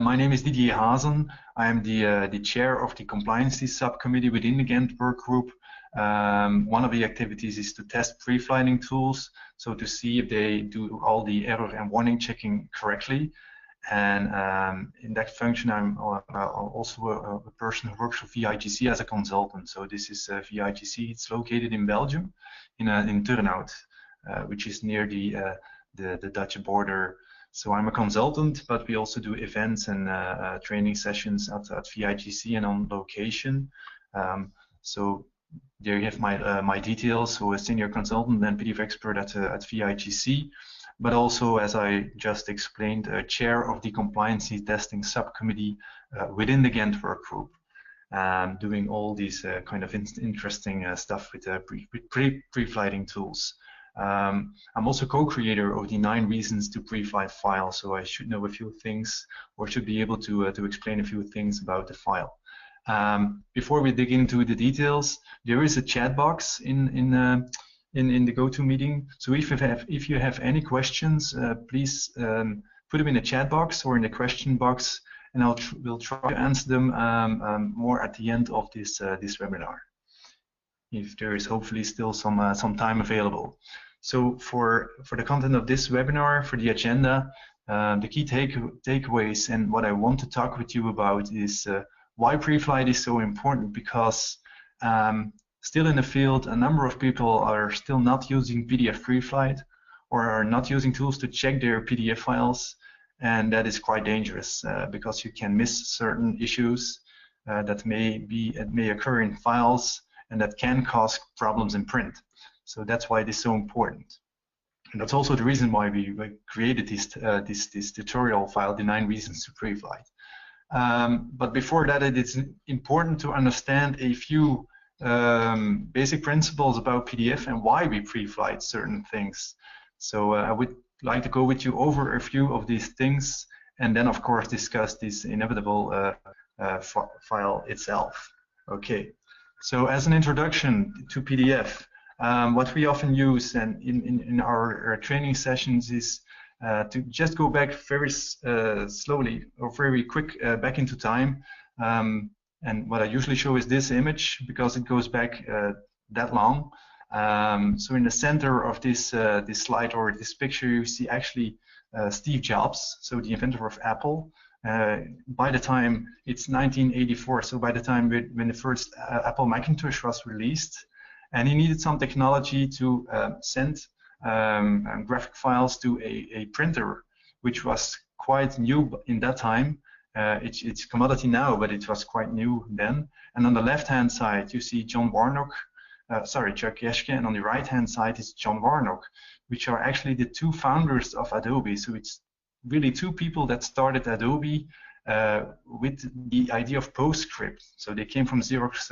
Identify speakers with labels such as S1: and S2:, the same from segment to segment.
S1: My name is Didier Haazen. I am the chair of the compliance subcommittee within the Ghent Workgroup. One of the activities is to test pre-flighting tools, so to see if they do all the error and warning checking correctly. And in that function, I'm also a person who works for VIGC as a consultant. So this is VIGC. It's located in Belgium, in Turnhout, which is near the Dutch border. So I'm a consultant, but we also do events and training sessions at VIGC and on location. So there you have my details. So a senior consultant and PDF expert at VIGC, but also, as I just explained, a chair of the compliance testing subcommittee within the Ghent Workgroup, doing all these kind of interesting stuff with pre-flighting tools. I'm also co-creator of the 9 reasons to pre-flight file, so I should know a few things, or should be able to explain a few things about the file. Before we dig into the details, there is a chat box in the GoToMeeting. So if you have any questions, please put them in the chat box or in the question box, and we'll try to answer them more at the end of this webinar, if there is hopefully still some time available. So for the content of this webinar, for the agenda, the key takeaways and what I want to talk with you about is why pre-flight is so important, because still in the field, a number of people are still not using PDF pre-flight or are not using tools to check their PDF files, and that is quite dangerous because you can miss certain issues that may occur in files, and that can cause problems in print. So that's why it is so important. And that's also the reason why we created this tutorial file, the 9 reasons to pre-flight. But before that, it is important to understand a few basic principles about PDF and why we pre-flight certain things. So I would like to go with you over a few of these things, and then of course discuss this inevitable file itself. Okay. So as an introduction to PDF, what we often use and in our training sessions is to just go back very slowly or very quick back into time. And what I usually show is this image, because it goes back that long. So in the center of this slide or this picture, you see actually Steve Jobs, so the inventor of Apple. By the time it's 1984, so by the time when the first Apple Macintosh was released, and he needed some technology to send graphic files to a printer, which was quite new in that time. It's commodity now, but it was quite new then. And on the left-hand side, you see Chuck Geschke, and on the right-hand side is John Warnock, which are actually the 2 founders of Adobe. So it's really 2 people that started Adobe with the idea of PostScript. So they came from Xerox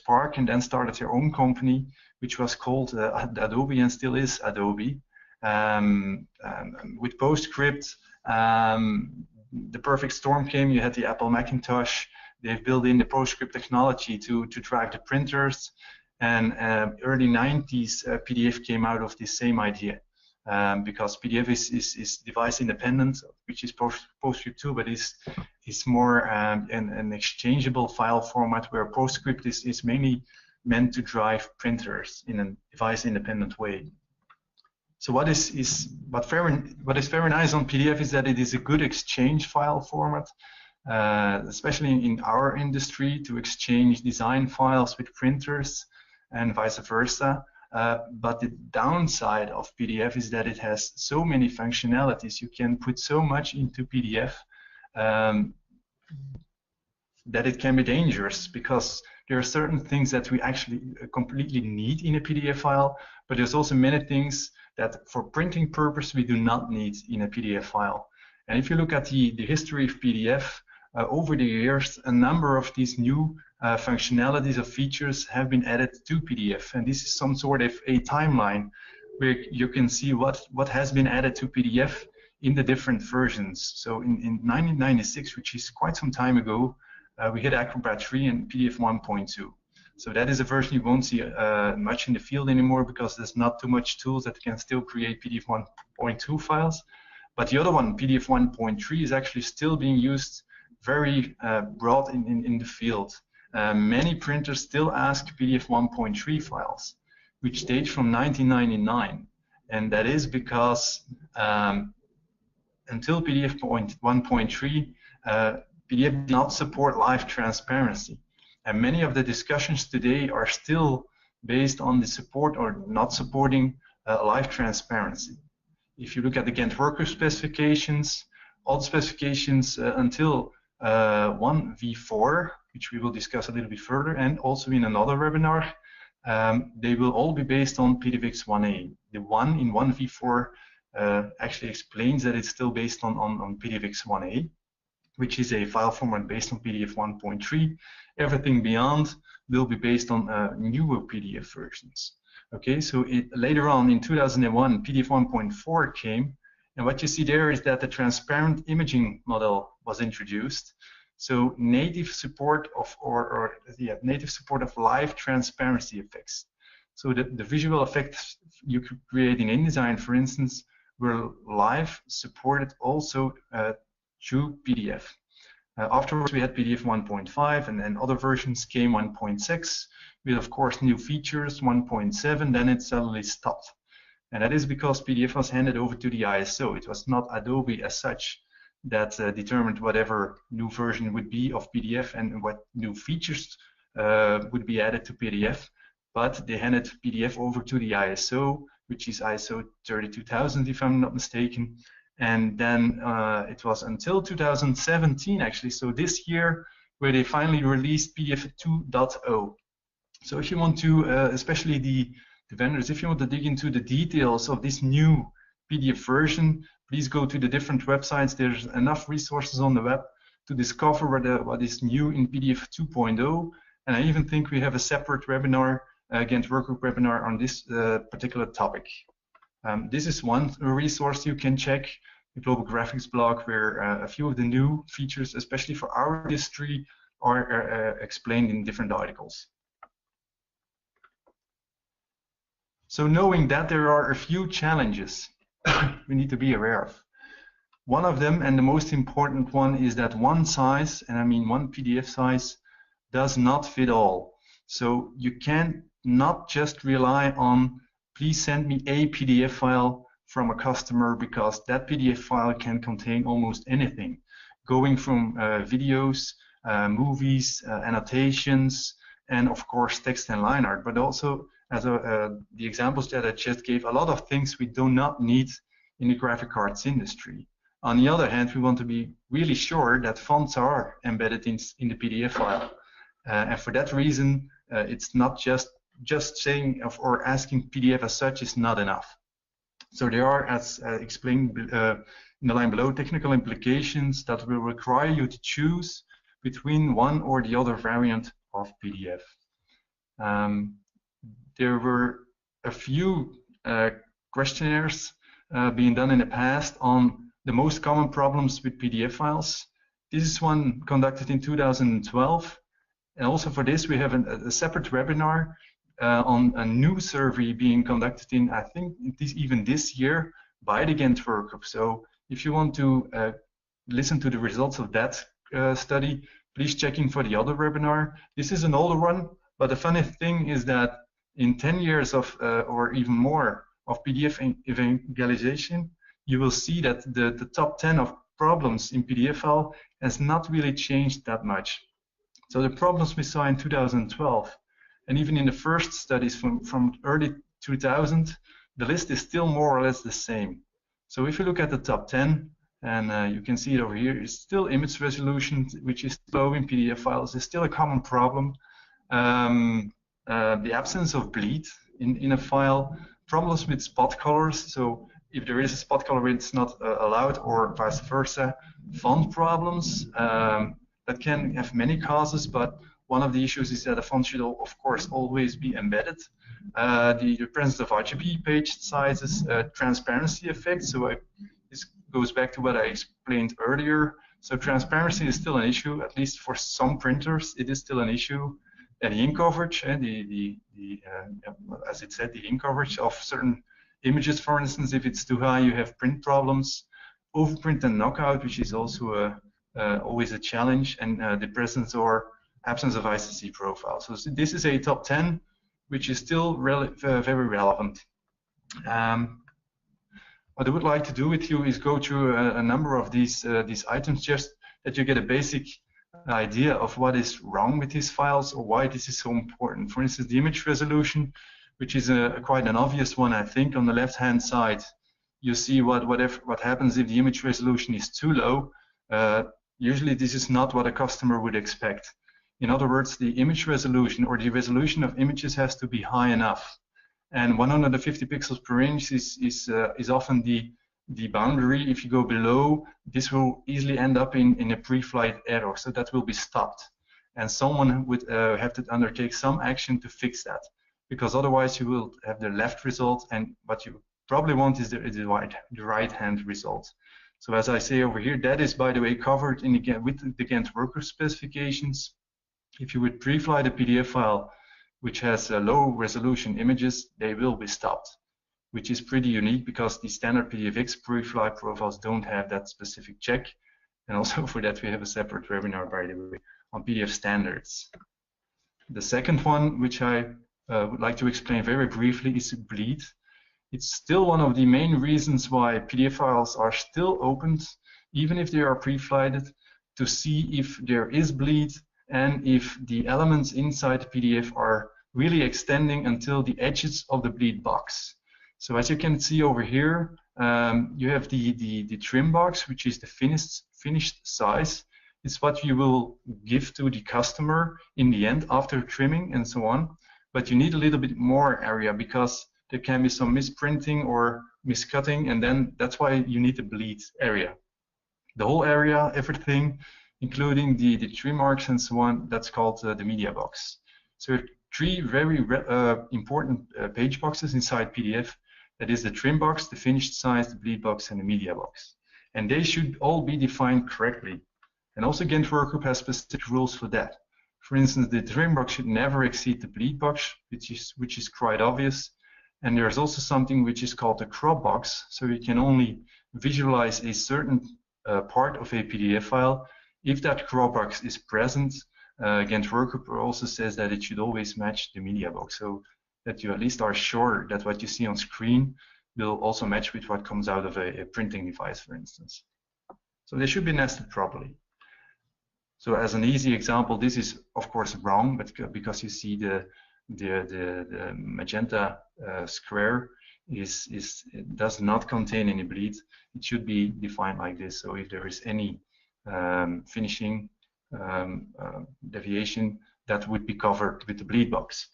S1: PARC and then started their own company, which was called Adobe and still is Adobe. With PostScript, the perfect storm came. You had the Apple Macintosh. They've built in the PostScript technology to drive the printers. And early 90s, PDF came out of this same idea. Because PDF is device independent, which is PostScript too, but is more an exchangeable file format, where PostScript is mainly meant to drive printers in a device independent way. So what is very nice on PDF is that it is a good exchange file format, especially in our industry, to exchange design files with printers and vice versa. But the downside of PDF is that it has so many functionalities. You can put so much into PDF that it can be dangerous, because there are certain things that we actually completely need in a PDF file, but there's also many things that for printing purpose we do not need in a PDF file. And if you look at the history of PDF, over the years, a number of these new functionalities or features have been added to PDF, and this is some sort of a timeline where you can see what has been added to PDF in the different versions. So in 1996, which is quite some time ago, we had Acrobat 3 and PDF 1.2. So that is a version you won't see much in the field anymore, because there's not too much tools that can still create PDF 1.2 files. But the other one, PDF 1.3, is actually still being used very broad in the field. Many printers still ask PDF 1.3 files, which date from 1999. And that is because until PDF 1.3, PDF did not support live transparency. And many of the discussions today are still based on the support or not supporting live transparency. If you look at the Ghent Workgroup specifications, all the specifications until 1v4, which we will discuss a little bit further, and also in another webinar, they will all be based on PDFX 1a. The one in 1v4 actually explains that it's still based on PDFX 1a, which is a file format based on PDF 1.3. Everything beyond will be based on newer PDF versions. Okay, so later on in 2001, PDF 1.4 came, and what you see there is that the transparent imaging model was introduced. So native support of native support of live transparency effects. So the visual effects you could create in InDesign, for instance, were live supported also through PDF. Afterwards, we had PDF 1.5, and then other versions came 1.6, with of course new features, 1.7, then it suddenly stopped. And that is because PDF was handed over to the ISO. It was not Adobe as such that determined whatever new version would be of PDF and what new features would be added to PDF, but they handed PDF over to the ISO, which is ISO 32000 if I'm not mistaken. And then it was until 2017 actually, so this year, where they finally released PDF 2.0. So if you want to, especially the vendors, if you want to dig into the details of this new PDF version, please go to the different websites. There's enough resources on the web to discover what is new in PDF 2.0. And I even think we have a separate webinar, Ghent Workgroup webinar on this particular topic. This is one resource you can check, the Global Graphics blog, where a few of the new features, especially for our industry, are explained in different articles. So knowing that there are a few challenges we need to be aware of. One of them, and the most important one, is that one size, and I mean one PDF size, does not fit all. So you can not just rely on, please send me a PDF file from a customer, because that PDF file can contain almost anything, going from videos, movies, annotations, and of course text and line art, but also as the examples that I just gave, a lot of things we do not need in the graphic arts industry. On the other hand, we want to be really sure that fonts are embedded in the PDF file. And for that reason, it's not just saying or asking PDF as such is not enough. So there are, as explained in the line below, technical implications that will require you to choose between one or the other variant of PDF. There were a few questionnaires being done in the past on the most common problems with PDF files. This is one conducted in 2012. And also for this, we have a separate webinar on a new survey being conducted in, I think, even this year by the Ghent Workgroup. So if you want to listen to the results of that study, please check in for the other webinar. This is an older one, but the funny thing is that in 10 years of, or even more, of PDF evangelization, you will see that the top 10 of problems in PDF file has not really changed that much. So the problems we saw in 2012, and even in the first studies from early 2000, the list is still more or less the same. So if you look at the top 10, and you can see it over here, it's still image resolution, which is low in PDF files, is still a common problem. The absence of bleed in a file, problems with spot colors, so if there is a spot color it's not allowed, or vice versa, font problems, that can have many causes, but one of the issues is that a font should of course always be embedded. The presence of RGB page sizes, transparency effect, so this goes back to what I explained earlier. So transparency is still an issue, at least for some printers it is still an issue. And the ink coverage, and as it said, the ink coverage of certain images, for instance, if it's too high, you have print problems. overprint and knockout, which is also always a challenge, and the presence or absence of ICC profile. So this is a top 10, which is still very relevant. What I would like to do with you is go through a number of these items, just that you get a basic idea of what is wrong with these files or why this is so important. For instance, the image resolution, which is quite an obvious one, I think. On the left-hand side, you see what happens if the image resolution is too low. Usually, this is not what a customer would expect. In other words, the image resolution or the resolution of images has to be high enough. And 150 pixels per inch is often the boundary. If you go below, this will easily end up in a pre-flight error, so that will be stopped. And someone would have to undertake some action to fix that, because otherwise you will have the left result, and what you probably want is the right-hand result. So as I say over here, that is, by the way, covered in with the Ghent Workgroup specifications. If you would pre-flight a PDF file which has low resolution images, they will be stopped, which is pretty unique because the standard PDFX pre-flight profiles don't have that specific check. And also for that, we have a separate webinar, by the way, on PDF standards. The second one, which I would like to explain very briefly, is bleed. It's still one of the main reasons why PDF files are still opened, even if they are pre-flighted, to see if there is bleed and if the elements inside the PDF are really extending until the edges of the bleed box. So as you can see over here, you have the trim box, which is the finished size. It's what you will give to the customer in the end after trimming and so on. But you need a little bit more area because there can be some misprinting or miscutting, and then that's why you need the bleed area. The whole area, everything, including the trim marks and so on, that's called the media box. So three very important page boxes inside PDF. That is the trim box, the finished size, the bleed box, and the media box. And they should all be defined correctly. And also Ghent Workgroup has specific rules for that. For instance, the trim box should never exceed the bleed box, which is quite obvious. And there's also something which is called the crop box. So you can only visualize a certain part of a PDF file. If that crop box is present, Ghent Workgroup also says that it should always match the media box, so that you at least are sure that what you see on screen will also match with what comes out of a printing device, for instance. So they should be nested properly. So as an easy example, this is of course wrong, but because you see the magenta square does not contain any bleed, it should be defined like this. So if there is any finishing deviation, that would be covered with the bleed box.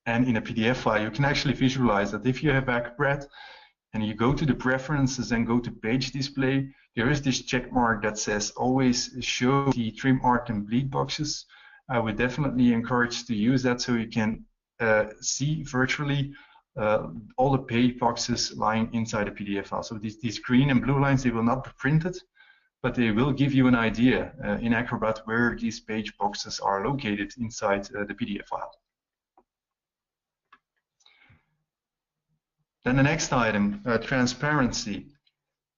S1: And in a PDF file, you can actually visualize that if you have backbreadth and you go to the preferences and go to page display, there is this check mark that says always show the trim art and bleed boxes. I would definitely encourage to use that so you can see virtually all the page boxes lying inside a PDF file. So these green and blue lines, they will not be printed, but they will give you an idea in Acrobat where these page boxes are located inside the PDF file. Then the next item, transparency.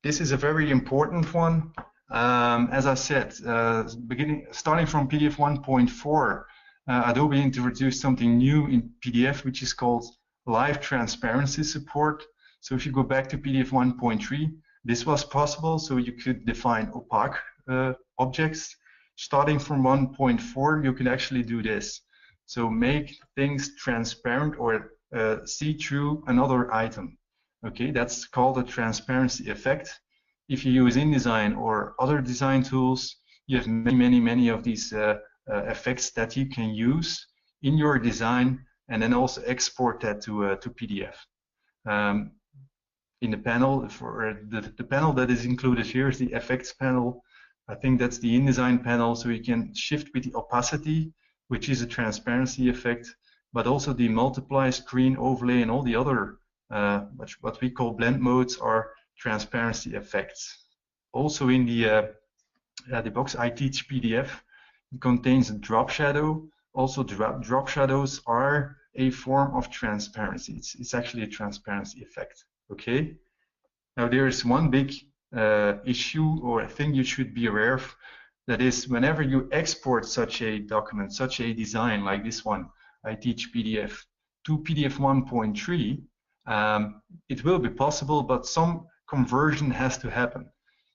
S1: This is a very important one. As I said, starting from PDF 1.4, Adobe introduced something new in PDF, which is called live transparency support. So if you go back to PDF 1.3, this was possible, so you could define opaque objects. Starting from 1.4, you can actually do this. So make things transparent or see through another item. Okay, that's called a transparency effect. If you use InDesign or other design tools, you have many of these effects that you can use in your design and then also export that to PDF. In the panel, for the panel that is included here is the effects panel. I think that's the InDesign panel, so you can shift with the opacity, which is a transparency effect, but also the multiply, screen overlay, and all the other what we call blend modes are transparency effects. Also in the box I Teach PDF, it contains a drop shadow. Also drop shadows are a form of transparency. It's actually a transparency effect. Okay. Now there is one big issue or thing you should be aware of. That is, whenever you export such a document, such a design like this one, I teach PDF, to PDF 1.3, it will be possible, but some conversion has to happen.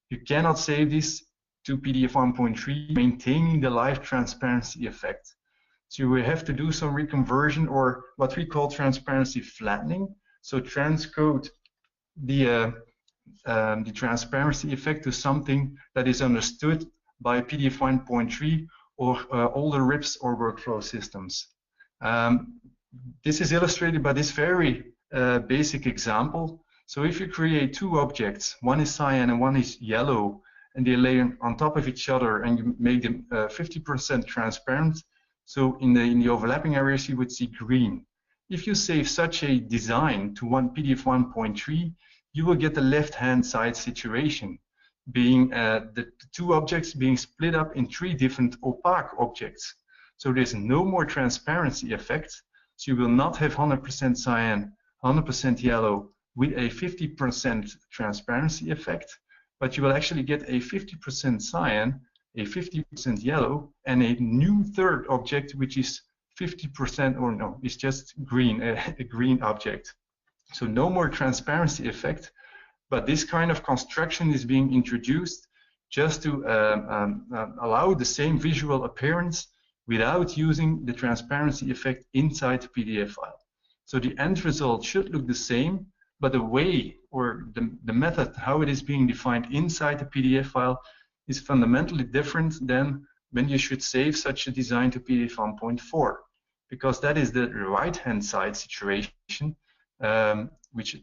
S1: You cannot save this to PDF 1.3 maintaining the live transparency effect. So you will have to do some reconversion, or what we call transparency flattening. So transcode the transparency effect to something that is understood by PDF 1.3 or older RIPs or workflow systems. This is illustrated by this very basic example. So if you create two objects, one is cyan and one is yellow, and they lay on top of each other, and you make them 50% transparent, so in the overlapping areas you would see green. If you save such a design to PDF 1.3, you will get the left-hand side situation, being the two objects being split up in three different opaque objects. So there's no more transparency effect. So you will not have 100% cyan, 100% yellow with a 50% transparency effect, but you will actually get a 50% cyan, a 50% yellow, and a new third object which is 50%, or no, it's just green, a green object. So no more transparency effect, but this kind of construction is being introduced just to allow the same visual appearance without using the transparency effect inside the PDF file. So the end result should look the same, but the way or the method how it is being defined inside the PDF file is fundamentally different than when you should save such a design to PDF 1.4, because that is the right-hand side situation, which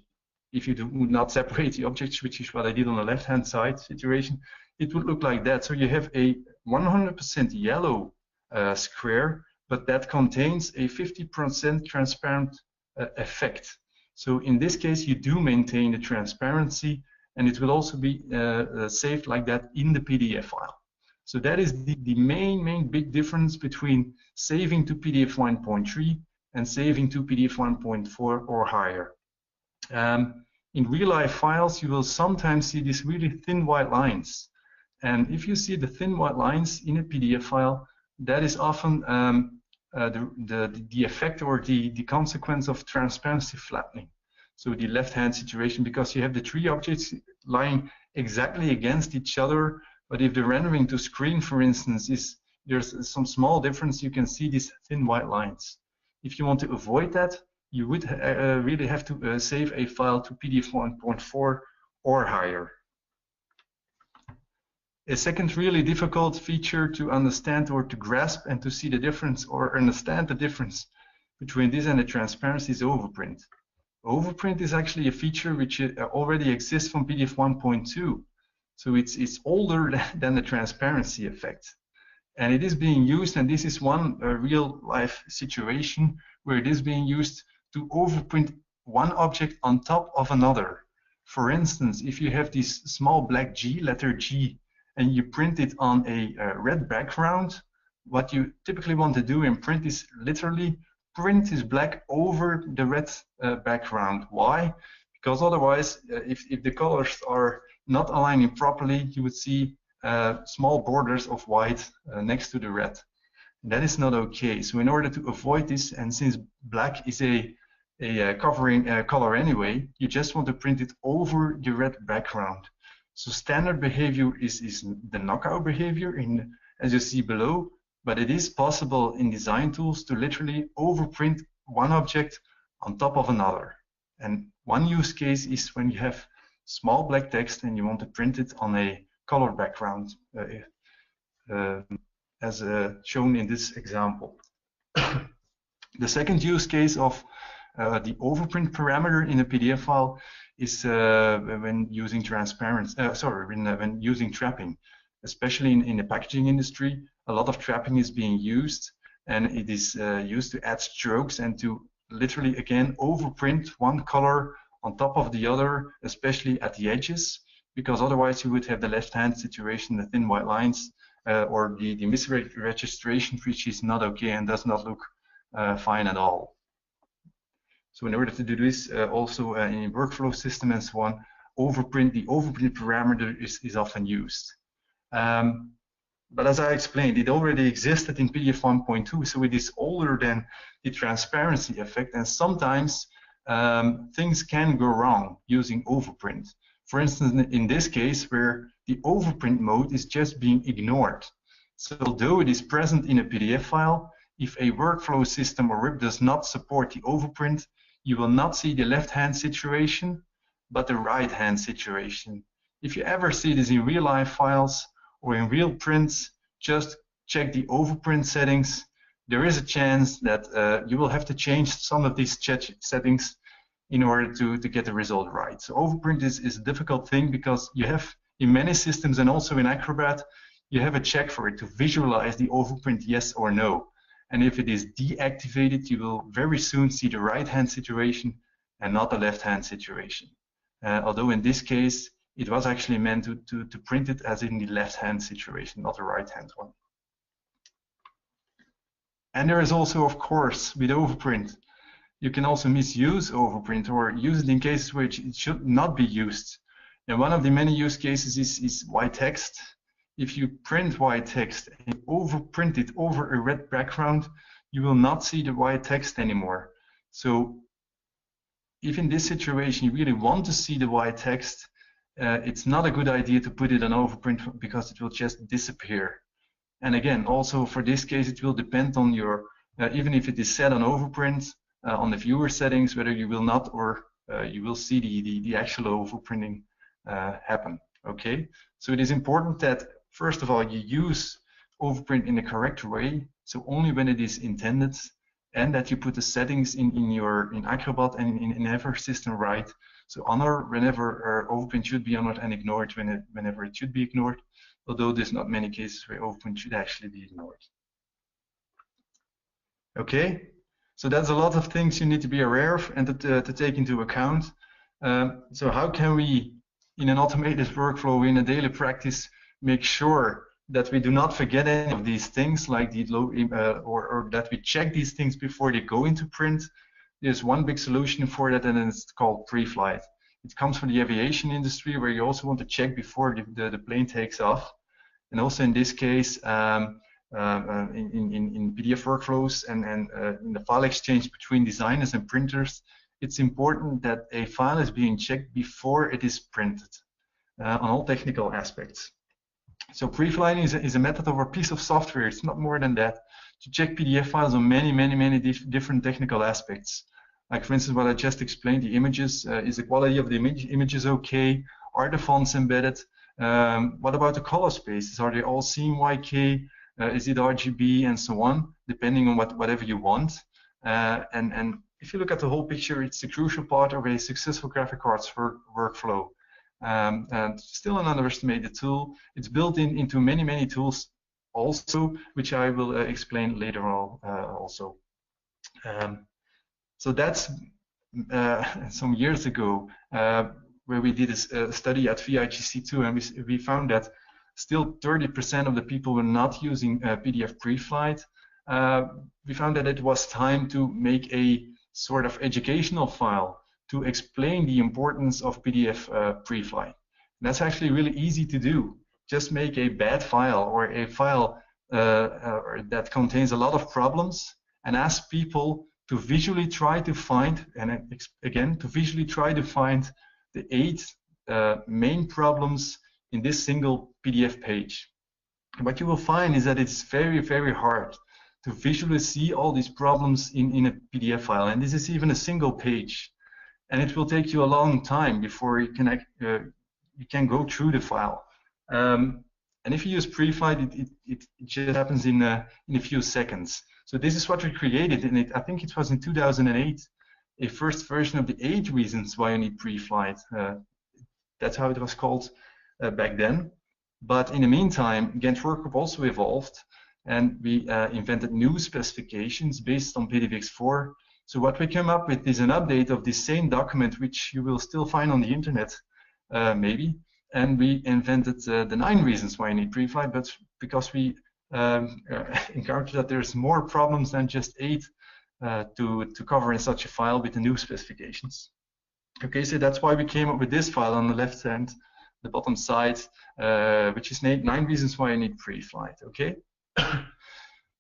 S1: if you do not separate the objects, which is what I did on the left-hand side situation, it would look like that. So you have a 100% yellow square, but that contains a 50% transparent effect. So in this case, you do maintain the transparency, and it will also be saved like that in the PDF file. So that is the main big difference between saving to PDF 1.3 and saving to PDF 1.4 or higher. In real-life files, you will sometimes see these really thin white lines. And if you see the thin white lines in a PDF file, that is often the effect or the consequence of transparency flattening. So the left-hand situation, because you have the three objects lying exactly against each other, but if the rendering to screen, for instance, there's some small difference, you can see these thin white lines. If you want to avoid that, you would really have to save a file to PDF 1.4 or higher. A second really difficult feature to understand or to grasp and to see the difference or understand the difference between this and the transparency is overprint. Overprint is actually a feature which already exists from PDF 1.2. So it's older than the transparency effect. And it is being used, and this is one real life situation where it is being used to overprint one object on top of another. For instance, if you have this small black G, letter G, and you print it on a red background, what you typically want to do in print is literally print this black over the red background. Why? Because otherwise, if the colors are not aligning properly, you would see small borders of white next to the red. That is not okay. So in order to avoid this, and since black is a covering color anyway, you just want to print it over the red background. So standard behavior is the knockout behavior, as you see below, but it is possible in design tools to literally overprint one object on top of another. And one use case is when you have small black text and you want to print it on a color background, as shown in this example. The second use case of the overprint parameter in a PDF file is when using when using trapping, especially in the packaging industry. A lot of trapping is being used, and it is used to add strokes and to literally again overprint one color on top of the other, especially at the edges, because otherwise you would have the left-hand situation, the thin white lines, or the misregistration, which is not okay and does not look fine at all. So in order to do this, also in workflow system and so on, overprint, the overprint parameter is often used. But as I explained, it already existed in PDF 1.2, so it is older than the transparency effect, and sometimes things can go wrong using overprint. For instance, in this case, where the overprint mode is just being ignored. So although it is present in a PDF file, if a workflow system or RIP does not support the overprint, you will not see the left-hand situation, but the right-hand situation. If you ever see this in real-life files or in real prints, just check the overprint settings. There is a chance that you will have to change some of these settings in order to get the result right. So overprint is a difficult thing because you have, in many systems and also in Acrobat, you have a check for it to visualize the overprint yes or no. And if it is deactivated, you will very soon see the right-hand situation and not the left-hand situation. Although in this case, it was actually meant to print it as in the left-hand situation, not the right-hand one. And there is also, of course, with overprint, you can also misuse overprint or use it in cases where it should not be used. And one of the many use cases is white text. If you print white text and overprint it over a red background, you will not see the white text anymore. So if in this situation you really want to see the white text, it's not a good idea to put it on overprint because it will just disappear. And again, also for this case, it will depend on your, even if it is set on overprint, on the viewer settings, whether you will not or you will see the actual overprinting happen. Okay, so it is important that first of all you use overprint in the correct way, so only when it is intended, and that you put the settings in Acrobat and in every system right. So honor whenever overprint should be honored and ignored whenever it should be ignored, although there's not many cases where overprint should actually be ignored. Okay, so that's a lot of things you need to be aware of and to take into account. So how can we, in an automated workflow, in a daily practice, make sure that we do not forget any of these things, like the low, or that we check these things before they go into print? There's one big solution for that, and it's called preＦlight. It comes from the aviation industry, where you also want to check before the plane takes off. And also in this case, in PDF workflows and in the file exchange between designers and printers, it's important that a file is being checked before it is printed on all technical aspects. So preflighting is a method or a piece of software, it's not more than that, to check PDF files on many different technical aspects. Like for instance, what I just explained, the images, is the quality of the images okay? Are the fonts embedded? What about the color spaces? Are they all CMYK? Is it RGB and so on, depending on whatever you want. And if you look at the whole picture, it's the crucial part of a successful graphic arts workflow. And still an underestimated tool. It's built into many tools also, which I will explain later on also. So that's some years ago, where we did a study at VIGC2, and we found that still 30% of the people were not using PDF preFlight. We found that it was time to make a sort of educational file to explain the importance of PDF preFlight. That's actually really easy to do. Just make a bad file or a file that contains a lot of problems and ask people to visually try to find, and again, to visually try to find the 8 main problems in this single PDF page. And what you will find is that it's very hard to visually see all these problems in a PDF file, and this is even a single page. And it will take you a long time before you can go through the file. And if you use preFlight, it just happens in a few seconds. So this is what we created, and I think it was in 2008, a first version of the 8 reasons why you need preFlight. That's how it was called back then. But in the meantime, Ghent Workgroup also evolved, and we invented new specifications based on PDVX4. So what we came up with is an update of this same document, which you will still find on the internet, maybe. And we invented the 9 reasons why you need preFlight, but because we encountered that there's more problems than just 8 to cover in such a file with the new specifications. Okay, so that's why we came up with this file on the left hand, the bottom side, which is 9 reasons why I need prefight. Okay.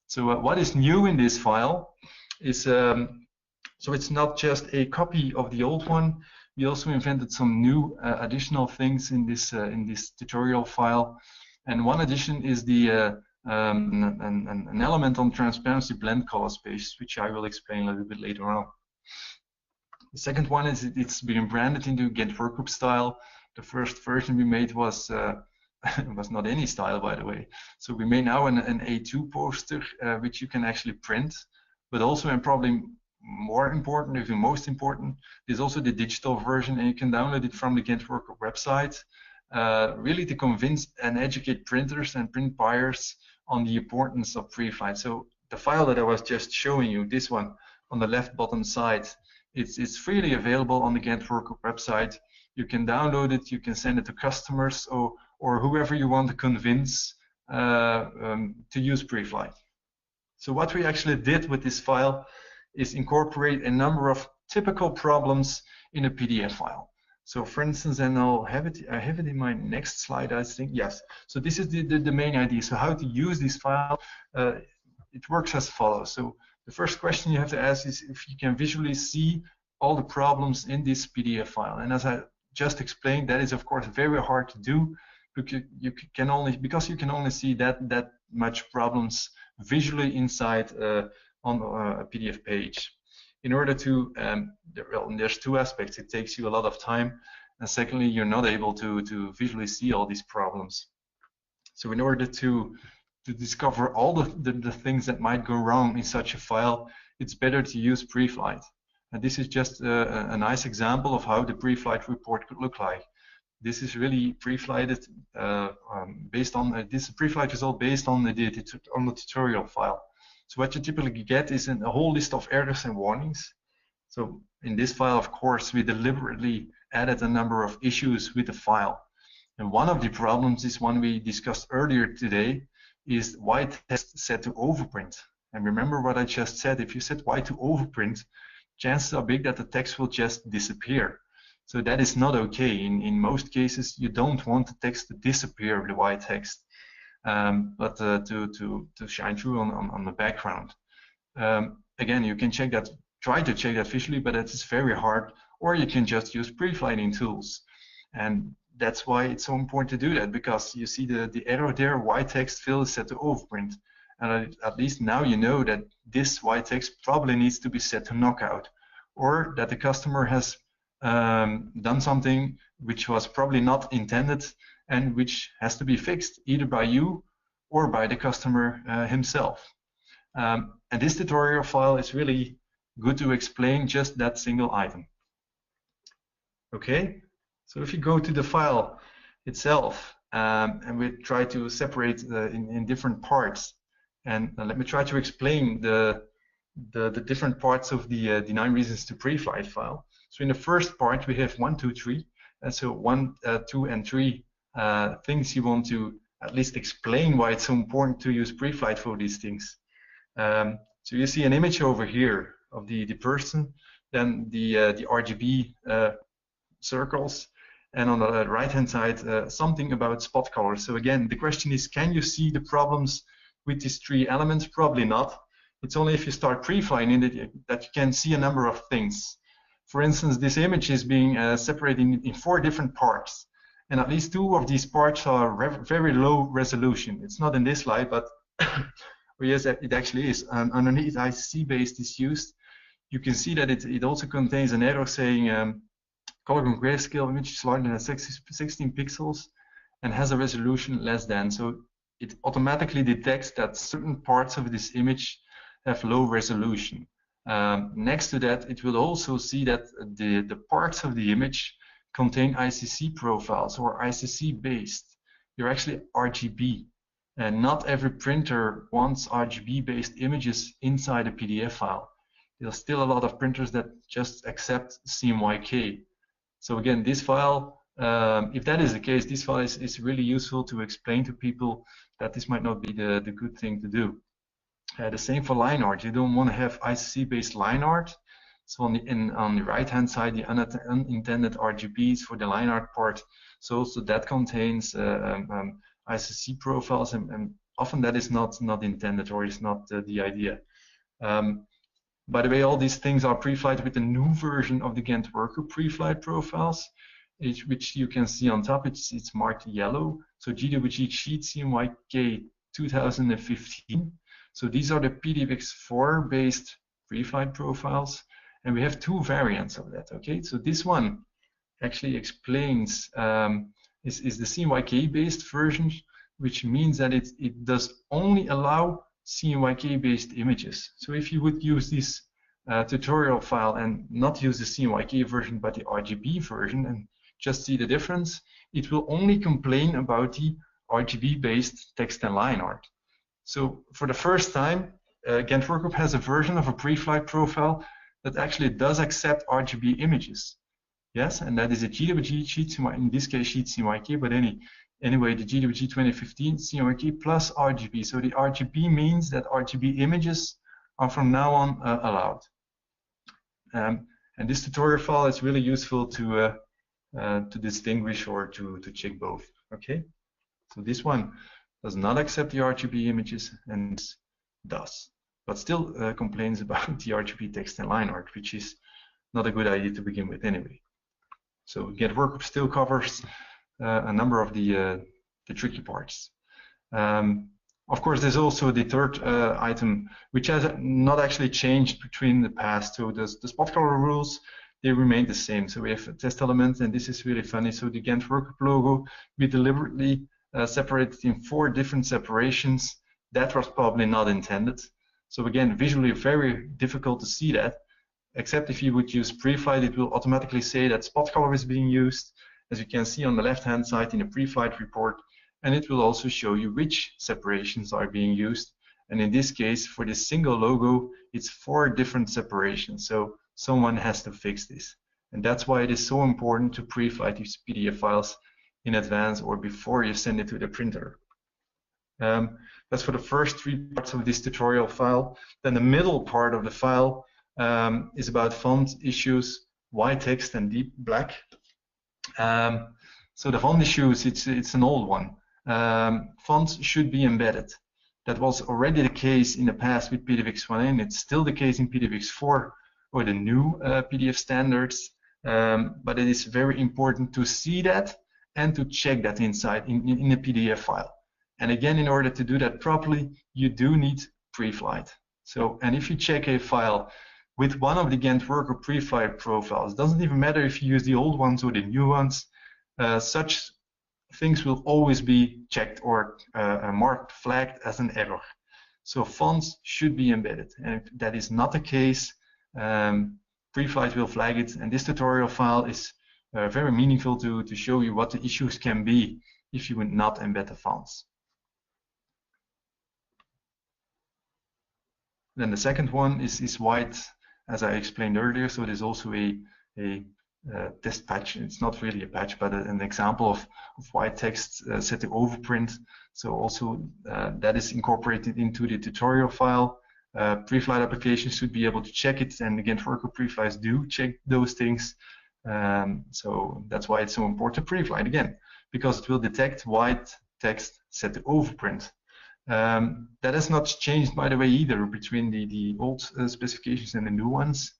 S1: So what is new in this file is so it's not just a copy of the old one. We also invented some new additional things in this tutorial file. And one addition is the an element on transparency blend color space, which I will explain a little bit later on. The second one is it's been branded into Ghent Workgroup style. The first version we made was was not any style, by the way. So we made now an A2 poster, which you can actually print, but also, and probably more important, even most important, there's also the digital version, and you can download it from the Ghent Workgroup website, really to convince and educate printers and print buyers on the importance of prefight. So the file that I was just showing you, this one on the left bottom side, it's freely available on the Ghent Workgroup website. You can download it, you can send it to customers or whoever you want to convince to use prefight. So what we actually did with this file is incorporate a number of typical problems in a PDF file. So for instance, and I have it in my next slide, I think, yes. So this is the main idea. So how to use this file, it works as follows. So the first question you have to ask is if you can visually see all the problems in this PDF file. And as I just explained, that is of course very hard to do because you can only see that much problems visually inside on a PDF page. In order to, there's two aspects. It takes you a lot of time, and secondly, you're not able to visually see all these problems. So in order to discover all the things that might go wrong in such a file, it's better to use prefight. And this is just a nice example of how the prefight report could look like. This is really prefighted based on this prefight result based on the tutorial file. So what you typically get is a whole list of errors and warnings. So in this file, of course, we deliberately added a number of issues with the file. And one of the problems is one we discussed earlier today, is white text set to overprint. And remember what I just said, if you set white to overprint, chances are big that the text will just disappear. So that is not okay. In most cases, you don't want the text to disappear, the white text. But to shine through on the background. Again, you can check that, try to check that visually, but it is very hard, or you can just use prefighting tools. And that's why it's so important to do that, because you see the arrow there, white text fill is set to overprint. And at least now you know that this white text probably needs to be set to knockout, or that the customer has done something which was probably not intended and which has to be fixed either by you or by the customer himself. And this tutorial file is really good to explain just that single item. Okay, so if you go to the file itself and we try to separate in different parts, and let me try to explain the different parts of the 9 reasons to prefight file. So in the first part we have 1, 2, 3, and so 1, 2, and 3 things you want to at least explain why it's so important to use prefight for these things. So you see an image over here of the person, then the RGB circles, and on the right hand side something about spot color. So again, the question is, can you see the problems with these 3 elements? Probably not. It's only if you start prefighting that you can see a number of things. For instance, this image is being separated in 4 different parts. And at least 2 of these parts are very low resolution. It's not in this slide, but yes, it actually is. Underneath ICC-based is used. You can see that it also contains an arrow saying color and grayscale image is larger than 16 pixels and has a resolution less than. So it automatically detects that certain parts of this image have low resolution. Next to that, it will also see that the parts of the image contain ICC profiles or ICC based. They're actually RGB, and not every printer wants RGB based images inside a PDF file. There's still a lot of printers that just accept CMYK. So again, this file, if that is the case, this file is really useful to explain to people that this might not be the good thing to do. The same for line art. You don't want to have ICC based line art. So on the right-hand side, the unintended RGBs for the line art part. So also that contains ICC profiles, and often that is not intended or is not the idea. By the way, all these things are pre-flight with the new version of the Ghent Workgroup pre-flight profiles, which you can see on top. It's marked yellow. So GWG Sheet CMYK 2015. So these are the PDFX4 based pre-flight profiles, and we have two variants of that. Okay, so this one actually explains is the CMYK based version, which means that it does only allow CMYK based images. So if you would use this tutorial file and not use the CMYK version but the RGB version and just see the difference, it will only complain about the RGB based text and line art. So for the first time, Ghent Workgroup has a version of a pre-flight profile that actually does accept RGB images. Yes, and that is a GWG Sheet CMYK, in this case Sheet CMYK, but anyway, the GWG 2015 CMYK plus RGB. So the RGB means that RGB images are from now on allowed. And this tutorial file is really useful to distinguish or to check both. Okay, so this one does not accept the RGB images and does, but still complains about the RGB text and line art, which is not a good idea to begin with anyway. So Ghent Workgroup still covers a number of the tricky parts. Of course, there's also the third item, which has not actually changed between the past. So the spot color rules, they remain the same. So we have a test element, and this is really funny. So the Ghent Workgroup logo, we deliberately separated in 4 different separations. That was probably not intended. So again, visually very difficult to see that, except if you would use pre-flight, it will automatically say that spot color is being used, as you can see on the left-hand side in the pre-flight report, and it will also show you which separations are being used. And in this case, for this single logo, it's 4 different separations. So someone has to fix this. And that's why it is so important to pre-flight these PDF files in advance or before you send it to the printer. That's for the first 3 parts of this tutorial file. Then the middle part of the file is about font issues, white text and deep black. So the font issues, it's an old one. Fonts should be embedded. That was already the case in the past with PDFX1N. It's still the case in PDFX4 or the new PDF standards. But it is very important to see that and to check that inside in the PDF file. And again, in order to do that properly, you do need pre-flight. So, and if you check a file with one of the Ghent Workgroup pre-flight profiles, doesn't even matter if you use the old ones or the new ones, such things will always be checked or marked, flagged as an error. So fonts should be embedded, and if that is not the case, pre-flight will flag it. And this tutorial file is very meaningful to show you what the issues can be if you would not embed the fonts. Then the second one is white, as I explained earlier. So there's also a test patch. It's not really a patch, but an example of white text set to overprint. So also that is incorporated into the tutorial file. Pre-flight applications should be able to check it, and again, Workgroup pre-flights do check those things. So that's why it's so important to pre-flight again, because it will detect white text set to overprint. That has not changed, by the way, either between the old specifications and the new ones.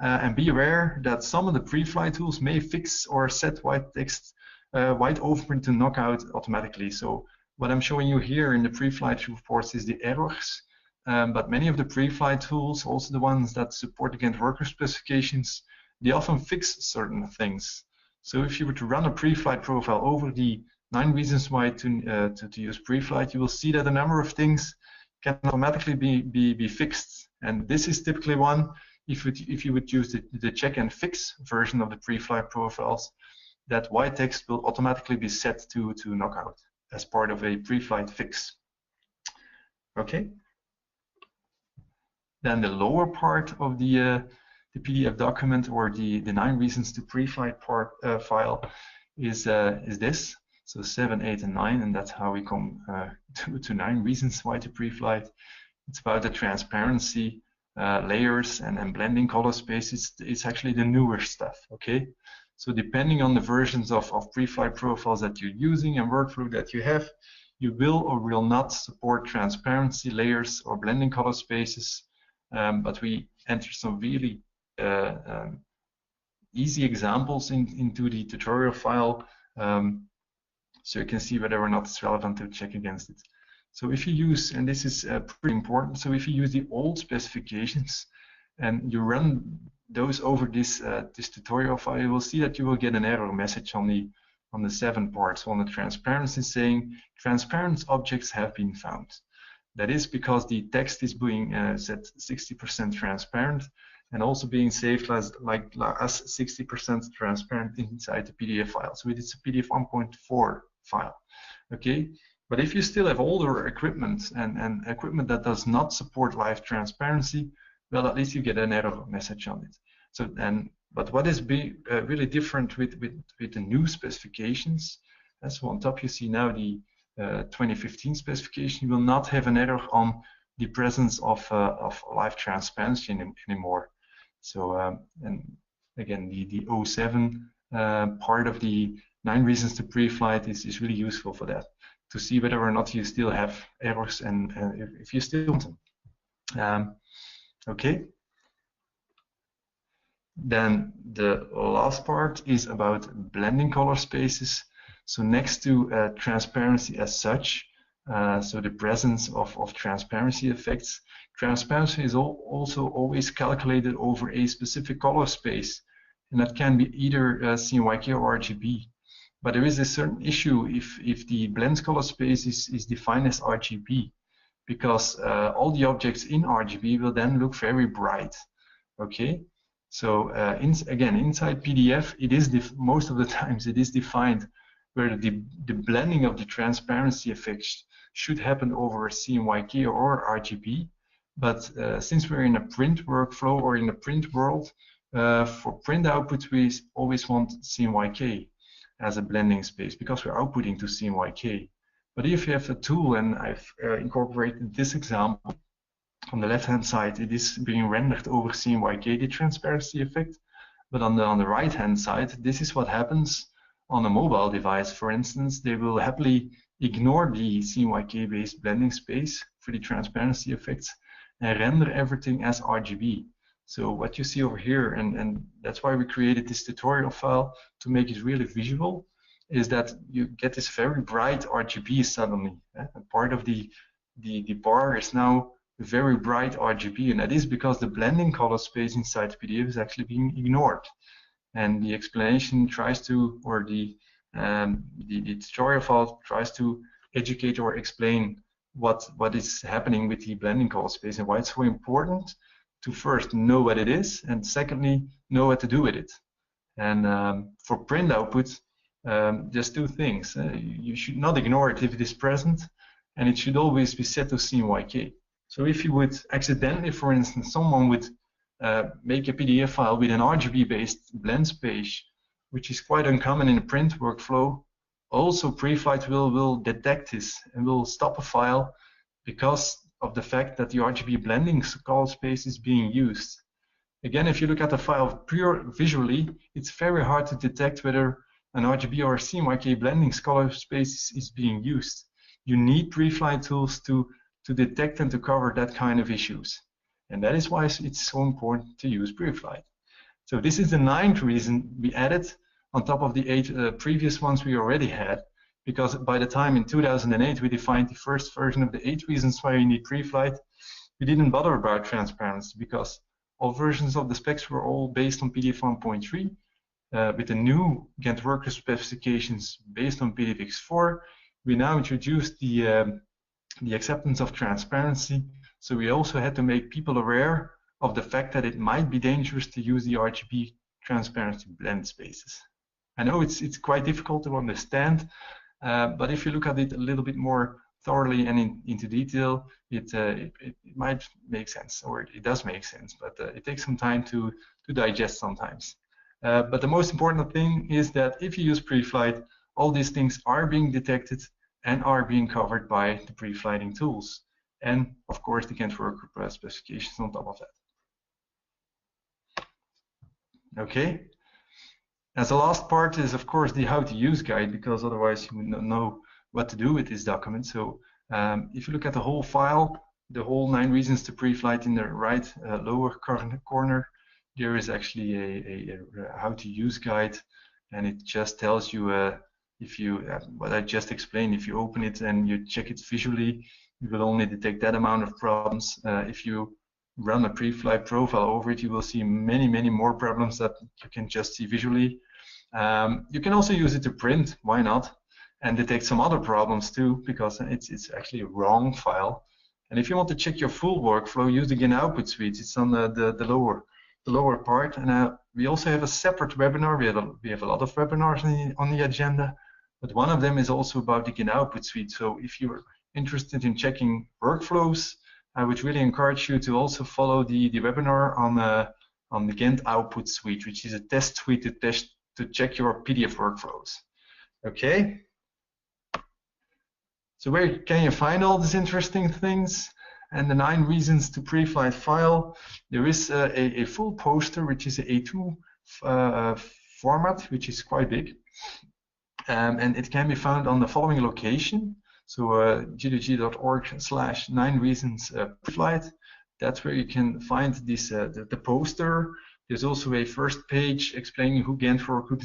S1: And be aware that some of the pre-flight tools may fix or set white text, white overprint to knockout automatically. So what I'm showing you here in the pre-flight reports is the errors. But many of the pre-flight tools, also the ones that support the Ghent Workgroup specifications, they often fix certain things. So if you were to run a pre-flight profile over the 9 reasons why to use pre-flight, you will see that a number of things can automatically be fixed. And this is typically one, if you would use the check and fix version of the pre-flight profiles, that white text will automatically be set to knockout as part of a pre-flight fix. Okay. Then the lower part of the PDF document, or the 9 reasons to pre-flight part file, is this. So 7, 8, and 9, and that's how we come to 9 reasons why to pre-flight. It's about the transparency layers and blending color spaces, it's actually the newer stuff, okay? So depending on the versions of prefight profiles that you're using and workflow that you have, you will or will not support transparency layers or blending color spaces, but we enter some really easy examples into the tutorial file, so you can see whether or not it's relevant to check against it. So if you use, and this is pretty important, so if you use the old specifications and you run those over this tutorial file, you will see that you will get an error message on the 7 parts on the transparency saying transparent objects have been found. That is because the text is being set 60% transparent and also being saved as 60% transparent inside the PDF file. So it's a PDF 1.4 file, okay? But if you still have older equipment and equipment that does not support live transparency, well, at least you get an error message on it. So but what is really different with the new specifications? So on top you see now the 2015 specification. You will not have an error on the presence of live transparency anymore. So and again, the 07 part of the 9 reasons to pre-flight is really useful for that, to see whether or not you still have errors and if you still want them. Okay. Then the last part is about blending color spaces. So next to transparency as such, so the presence of transparency effects, transparency is also always calculated over a specific color space, and that can be either CMYK or RGB. But there is a certain issue if the blend color space is defined as RGB, because all the objects in RGB will then look very bright. Okay, so again, inside PDF, it is most of the times it is defined where the blending of the transparency effects should happen over CMYK or RGB. But since we're in a print workflow or in a print world, for print output, we always want CMYK as a blending space because we're outputting to CMYK. But if you have a tool, and I've incorporated this example, on the left-hand side, it is being rendered over CMYK, the transparency effect. But on the right-hand side, this is what happens on a mobile device. For instance, they will happily ignore the CMYK-based blending space for the transparency effects and render everything as RGB. So what you see over here, and that's why we created this tutorial file to make it really visual, is that you get this very bright RGB suddenly. And part of the bar is now very bright RGB, and that is because the blending color space inside the PDF is actually being ignored. And the explanation tries to, or the tutorial file tries to educate or explain what is happening with the blending color space and why it's so important to first know what it is, and secondly, know what to do with it. And for print output, there's 2 things. You should not ignore it if it is present, and it should always be set to CMYK. So if you would accidentally, for instance, someone would make a PDF file with an RGB-based blend space, which is quite uncommon in a print workflow, also prefight will detect this and will stop a file because of the fact that the RGB blending color space is being used. Again, if you look at the file pure visually, it's very hard to detect whether an RGB or a CMYK blending color space is being used. You need prefight tools to detect and to cover that kind of issues. And that is why it's so important to use prefight. So this is the 9th reason we added on top of the 8 previous ones we already had, because by the time in 2008 we defined the first version of the 8 reasons why you need prefight, we didn't bother about transparency because all versions of the specs were all based on PDF 1.3. With the new Ghent Workgroup specifications based on PDFX4, we now introduced the acceptance of transparency. So we also had to make people aware of the fact that it might be dangerous to use the RGB transparency blend spaces. I know it's quite difficult to understand, but if you look at it a little bit more thoroughly and into detail, it might make sense, or it does make sense, but it takes some time to digest sometimes. But the most important thing is that if you use prefight, all these things are being detected and are being covered by the preflighting tools. And of course, the Ghent Workgroup specifications on top of that. Okay. As the last part is, of course, the how to use guide, because otherwise you would not know what to do with this document. So if you look at the whole file, the whole 9 reasons to pre-flight in the right lower corner, there is actually a how to use guide, and it just tells you if you what I just explained. If you open it and you check it visually, you will only detect that amount of problems. If you run a pre-flight profile over it, you will see many more problems that you can just see visually. You can also use it to print, why not, and detect some other problems too, because it's actually a wrong file. And if you want to check your full workflow, use the Ghent output suite. It's on the lower part. And we also have a separate webinar. We have a lot of webinars on the agenda, but one of them is also about the Ghent output suite. So if you're interested in checking workflows, I would really encourage you to also follow the webinar on the Ghent output suite, which is a test suite to check your PDF workflows. Okay. So where can you find all these interesting things and the 9 reasons to pre-flight file? There is a full poster, which is a A2 format, which is quite big, and it can be found on the following location. So gdg.org/9 reasons pre-flight. That's where you can find this the poster. There's also a first page explaining who Ghent Workgroup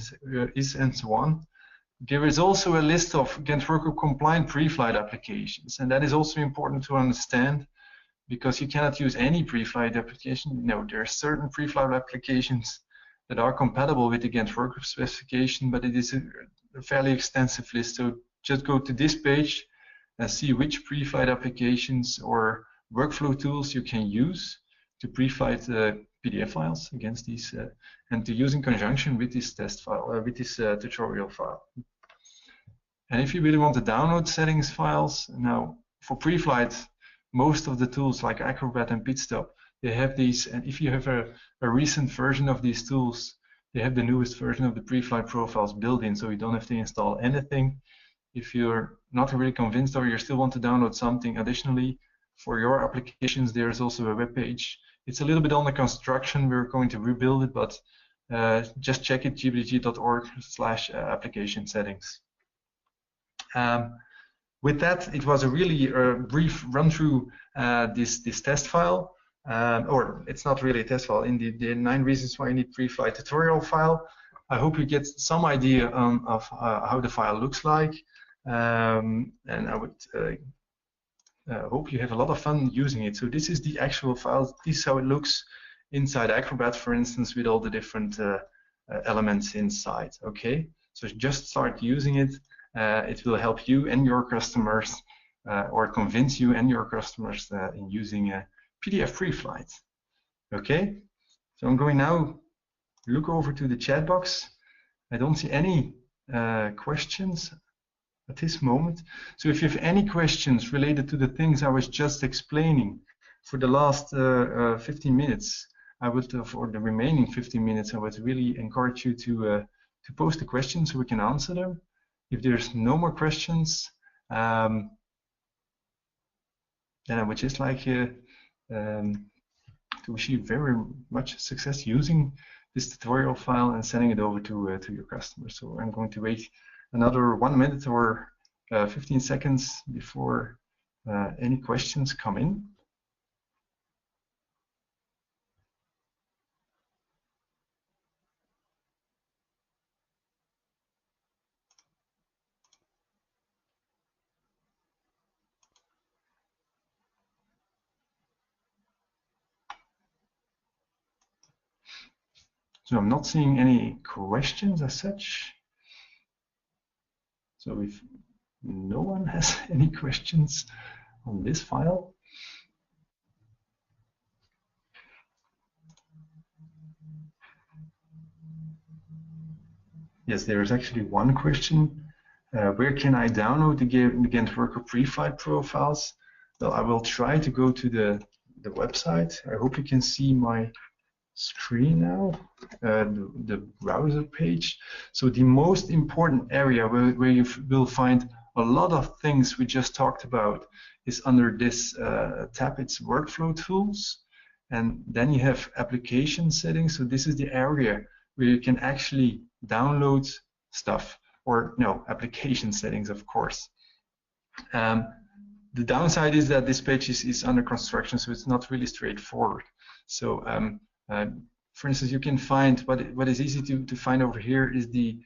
S1: is and so on. There is also a list of Ghent Workgroup compliant pre-flight applications, and that is also important to understand, because you cannot use any pre-flight application. No, there are certain pre-flight applications that are compatible with the Ghent Workgroup specification, but it is a fairly extensive list. So just go to this page and see which pre-flight applications or workflow tools you can use to pre-flight PDF files against these, and to use in conjunction with this test file, with this tutorial file. And if you really want to download settings files, now for pre-flight, most of the tools like Acrobat and Pitstop, they have these, and if you have a recent version of these tools, they have the newest version of the pre-flight profiles built in, so you don't have to install anything. If you're not really convinced or you still want to download something additionally for your applications, there's also a web page. It's a little bit under construction. We're going to rebuild it, but just check it, gbg.org/application settings. With that, it was a really brief run through this test file, or it's not really a test file, in the 9 reasons why you need pre-flight tutorial file. I hope you get some idea of how the file looks like, and I would hope you have a lot of fun using it. So this is the actual file. This is how it looks inside Acrobat, for instance, with all the different elements inside. Okay, so just start using it. It will help you and your customers, or convince you and your customers in using PDF pre-flight. Okay, so I'm going now look over to the chat box. I don't see any questions at this moment. So if you have any questions related to the things I was just explaining for the last 15 minutes, I would, for the remaining 15 minutes, I would really encourage you to post the questions so we can answer them. If there's no more questions, then I would just like to wish you very much success using this tutorial file and sending it over to your customers. So I'm going to wait another 1 minute or 15 seconds before any questions come in. So I'm not seeing any questions as such. So if no one has any questions on this file, yes, there is actually one question. Where can I download the Ghent Workgroup pre-flight profiles? Well, I will try to go to the website. I hope you can see my screen now, the browser page. So the most important area where you will find a lot of things we just talked about is under this tab. It's workflow tools, and then you have application settings. So this is the area where you can actually download stuff, or no, application settings, of course. The downside is that this page is under construction, so it's not really straightforward. So for instance, you can find what is easy to find over here is the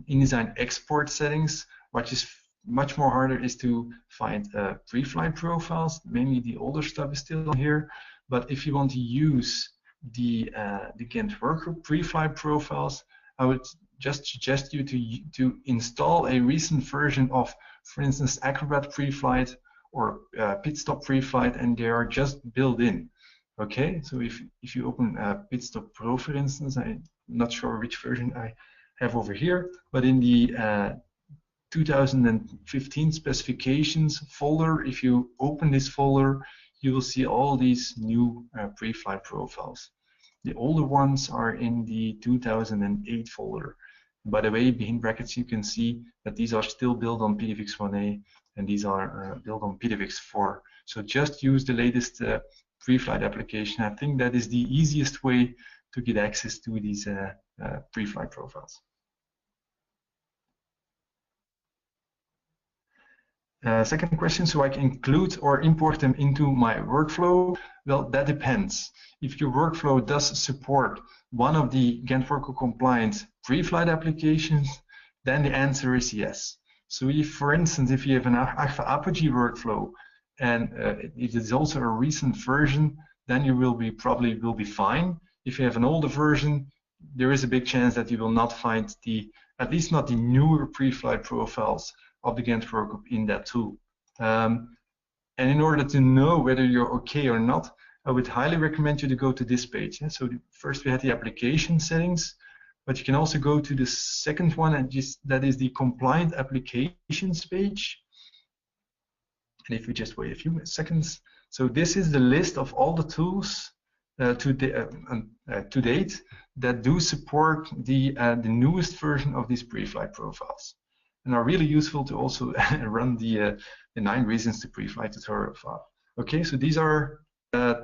S1: InDesign export settings. What is much more harder is to find pre-flight profiles. Mainly the older stuff is still on here, but if you want to use the Ghent Workgroup pre-flight profiles, I would just suggest you to install a recent version of, for instance, Acrobat pre-flight or Pitstop pre-flight, and they are just built in. Okay, so if you open Pitstop Pro, for instance, I'm not sure which version I have over here, but in the 2015 specifications folder, if you open this folder, you will see all these new pre-flight profiles. The older ones are in the 2008 folder. By the way, behind brackets, you can see that these are still built on prefixt1a, and these are built on prefixt4. So just use the latest pre-flight application. I think that is the easiest way to get access to these pre-flight profiles. Second question, so I can include or import them into my workflow? Well, that depends. If your workflow does support one of the Ghent Workgroup compliant pre-flight applications, then the answer is yes. So if, for instance, if you have an Apogee workflow and it is also a recent version, then you probably will be fine. If you have an older version, there is a big chance that you will not find at least not the newer pre-flight profiles of the Ghent Workgroup in that tool. And in order to know whether you're okay or not, I would highly recommend you to go to this page. So first we had the application settings, but you can also go to the second one, and that is the compliant applications page. And if we just wait a few seconds, so this is the list of all the tools to date that do support the newest version of these pre-flight profiles, and are really useful to also run the 9 reasons to pre-flight tutorial file. Okay, so these are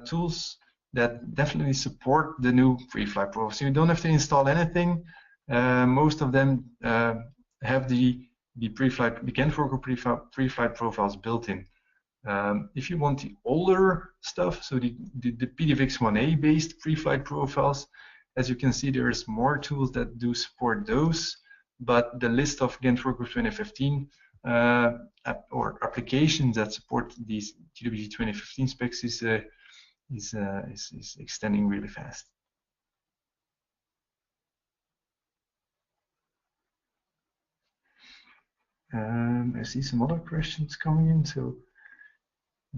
S1: tools that definitely support the new pre-flight profiles. So you don't have to install anything. Most of them have the Ghent Workgroup pre-flight profiles built in. If you want the older stuff, so the PDFX1A based pre-flight profiles, as you can see, there's more tools that do support those, but the list of Ghent Workgroup 2015 or applications that support these GWG 2015 specs is extending really fast. I see some other questions coming in. So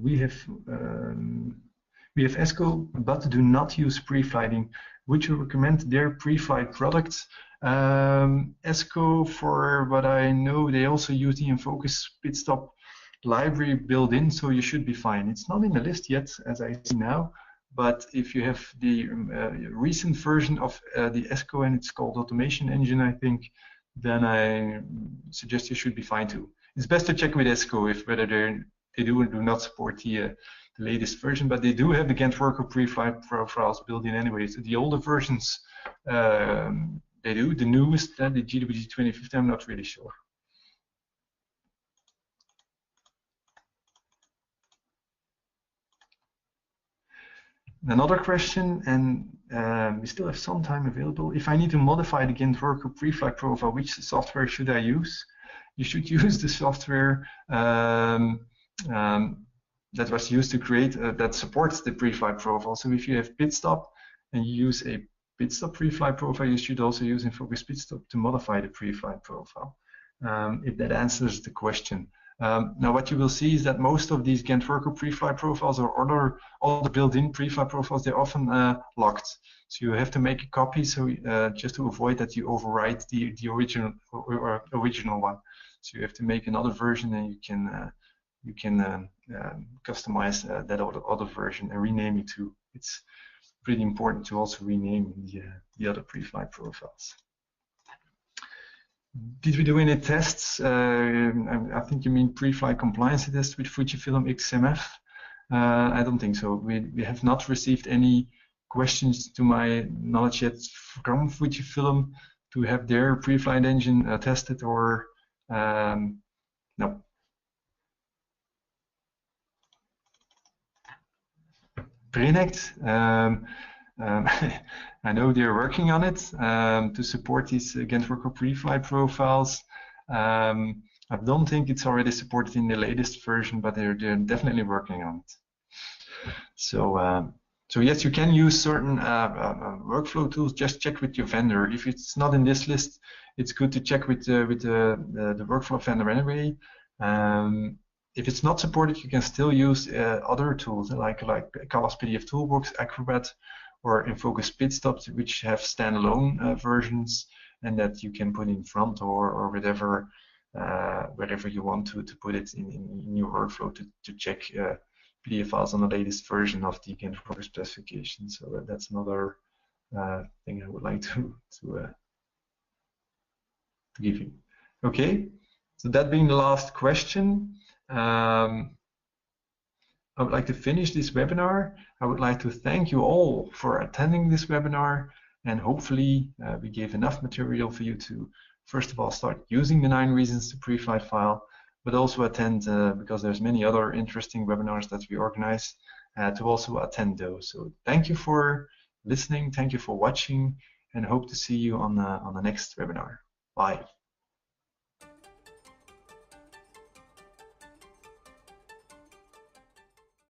S1: we have ESCO, but do not use pre-flighting. Would you recommend their pre-flight products? ESCO, for what I know, they also use the InFocus Pitstop library built in, so you should be fine. It's not in the list yet, as I see now, but if you have the recent version of the ESCO and it's called Automation Engine, I think, then I suggest you should be fine too. It's best to check with ESCO whether they do or do not support the latest version, but they do have the Ghent Workgroup pre-flight profiles built in anyway. So the older versions, they do. The newest, the GWG 2015, I'm not really sure. Another question, and we still have some time available. If I need to modify the Ghent Workgroup pre-flight profile, which software should I use? You should use the software that was used to create, that supports the pre-flight profile. So if you have Pitstop and you use a Pitstop pre-flight profile, you should also use InFocus Pitstop to modify the pre-flight profile, if that answers the question. Now what you will see is that most of these Ghent Workgroup pre-flight profiles or other built-in pre-flight profiles, they're often locked. So you have to make a copy, so just to avoid that you overwrite the original one. So you have to make another version, and you can customize that other version and rename it too. It's pretty important to also rename the other pre-flight profiles. Did we do any tests? I think you mean pre-flight compliance tests with Fujifilm XMF. I don't think so. We have not received any questions to my knowledge yet from Fujifilm to have their pre-flight engine tested, or no. Preorszáight, I know they're working on it to support these Ghent Workgroup pre-flight profiles. I don't think it's already supported in the latest version, but they're definitely working on it. So, so yes, you can use certain workflow tools. Just check with your vendor. If it's not in this list, it's good to check with the workflow vendor anyway. If it's not supported, you can still use other tools like Callas PDF Toolbox, Acrobat, or InFocus Pitstop, which have standalone versions, and that you can put in front or whatever, wherever you want to put it in your workflow to check PDF files on the latest version of the Ghent Workgroup specification. So that's another thing I would like to give you. Okay, so that being the last question, I would like to finish this webinar. I would like to thank you all for attending this webinar, and hopefully we gave enough material for you to, first of all, start using the 9 reasons to pre-flight file, but also attend, because there's many other interesting webinars that we organize, to also attend those. So thank you for listening, thank you for watching, and hope to see you on the next webinar. Bye.